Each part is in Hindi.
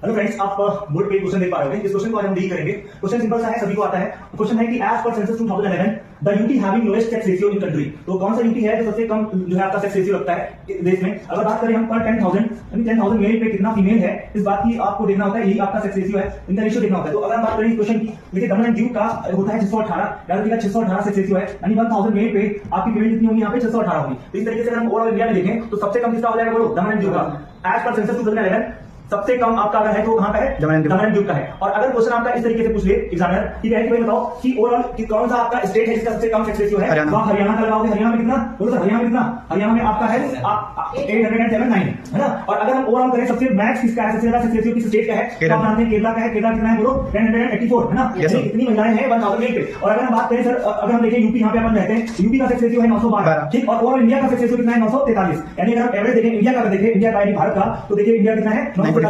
हेलो फ्रेंड्स, आप बोर्ड पे क्वेश्चन देख पा रहे हो। इस क्वेश्चन को आज हम डील करेंगे। क्वेश्चन सिंपल सा है, सभी को आता है। क्वेश्चन है कि as per census 2011 the UT having lowest sex ratio in country. तो कौन सा यूटी है जो सबसे कम जो है आपका सेक्स रेशियो रखता है देश में। अगर बात करें हम पर 10,000 मेल पे कितना फीमेल है, इस बात की आपको देखना होता है। यही आपका सेक्स रेशियो है, इनका रेशियो देखना होता है। तो अगर हम बात करें इस क्वेश्चन की, देखिए दमन एंड दीव का होता है 618, यानी कि 618 सेक्स रेशियो है, यानी 1000 मेल पे आपकी फीमेल कितनी होगी, यहाँ पे 618 होगी। तो इस तरीके से अगर हम ओवरऑल इंडिया में देखें तो सबसे कम किसका हो जाएगा, बोलो दमन एंड दीव का। एज पर सेंसस 2011 सबसे कम आपका अगर है तो कहां का है, दमन एंड दीव का है। और अगर क्वेश्चन आपका इस तरीके से पूछ ले एग्जामिनर, ठीक है, कि भाई बताओ कि ओवरऑल कि कौन सा आपका स्टेट है जिसका सबसे कम सेक्स रेशियो है, तो आप हरियाणा का लगाओगे। हरियाणा में कितना, बोलो सर हरियाणा में कितना, हरियाणा में आपका है 879 है ना। और अगर हम ओवरऑल करें सबसे मैक्स किसका है, सबसे ज्यादा सेक्स रेशियो किस स्टेट का है, तो आप जानते हैं केरला का है। केरला कितना है, बोलो 1084 है ना। इतनी महिलाएं हैं 1000 मेल पे। और अगर हम बात करें सर, अगर हम देखें यूपी, यहाँ पे अपन रहते हैं, यूपी का सेक्स रेशियो है 912, ठीक। और ओवरऑल इंडिया का सेक्स रेशियो कितना है, 943। यानी अगर हम एवरेज देखें इंडिया का, देखें इंडिया का भारत का, तो देखिए इंडिया कितना है 943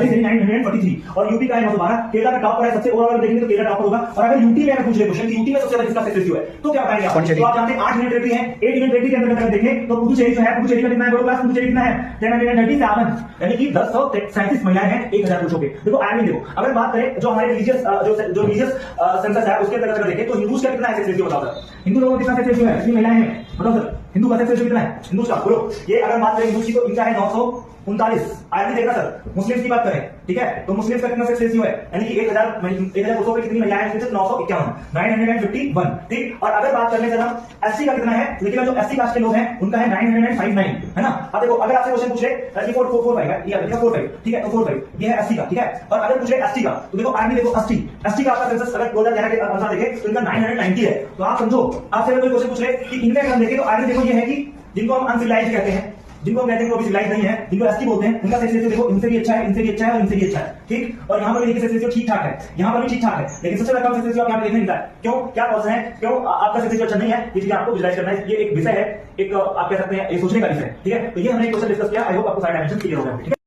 और यूपी का है 912। केरला का टॉप पर है सबसे। ओवरऑल देखेंगे तो केरला टॉप पर होगा। और अगर यूटी में अगर पूछ ले क्वेश्चन कि यूटी में सबसे ज्यादा किसका सेक्स रेशियो है, तो क्या बताएंगे आप। तो आप जानते हैं 8 यूनिट रेटी है। 8 यूनिट रेटी के अंदर अगर देखें तो पुडुचेरी जो है, पुडुचेरी का कितना है, बोलो क्लास पुडुचेरी कितना है 1037, यानी कि 1037 महिलाएं हैं 1000 पुरुषों के। देखो आयरन देखो। अगर बात करें जो हमारे रिलीजियस जो रिलीजियस सेंसस है उसके अंदर देखें तो हिंदूज का कितना है सेक्स रेशियो, बताओ सर। हिंदू लोगों का कितना सेक्स रेशियो है, कितनी महिलाएं हैं, बताओ सर। हिंदू का सेक्स रेशियो कितना है, हिंदू का बोलो। ये अगर बात करें हिंदू की तो इनका है 939। आयरन देखना सर। मुस्लिम्स की बात करें, ठीक है, तो मुस्लिम्स का कितना सेक्स रेशियो है, यानी कि 1000 पुरुषों पे कितनी महिलाएं हैं, 951, 951, ठीक। और अगर बात करने से हम एससी का कितना है, देखिएगा जो एससी कास्ट के लोग हैं उनका है 959 है ना। अब देखो अगर आपसे क्वेश्चन पूछे 445 है, ये 45, ठीक है, तो 45 ये है एससी का, ठीक है। और अगर पूछे एसटी का तो देखो आर्मी देखो एसटी का आपका सेंसस अगर 2011 के अनुसार देखें तो इनका 990 है। तो आप समझो, आपसे अगर कोई क्वेश्चन पूछ रहे कि इनमें अगर हम देखें तो आर्मी देखो ये है कि जिनको हम अनसिविलाइज्ड कहते हैं, जिनको हम कहते हैं वो भी सिविलाइज नहीं है, जिनको एसटी बोलते हैं, उनका सेक्स रेशियो देखो इनसे भी अच्छा है, इनसे भी अच्छा है और इनसे भी अच्छा है, ठीक। और यहाँ पर देखिए सेक्स रेशियो ठीक ठाक है, यहाँ पर भी ठीक ठाक है, लेकिन सबसे ज्यादा कम सेक्स रेशियो आप यहाँ पे देखने मिलता है। क्यों, क्या कॉज है, क्यों आपका सेक्स रेशियो अच्छा नहीं है, ये चीज आपको विजुलाइज करना है। ये एक विषय है, एक आप कह सकते हैं ये सोचने का विषय है, ठीक है। तो ये हमने क्वेश्चन डिस्कस किया। आई होप आपको सारे डायमेंशन क्लियर हो गए, ठीक है।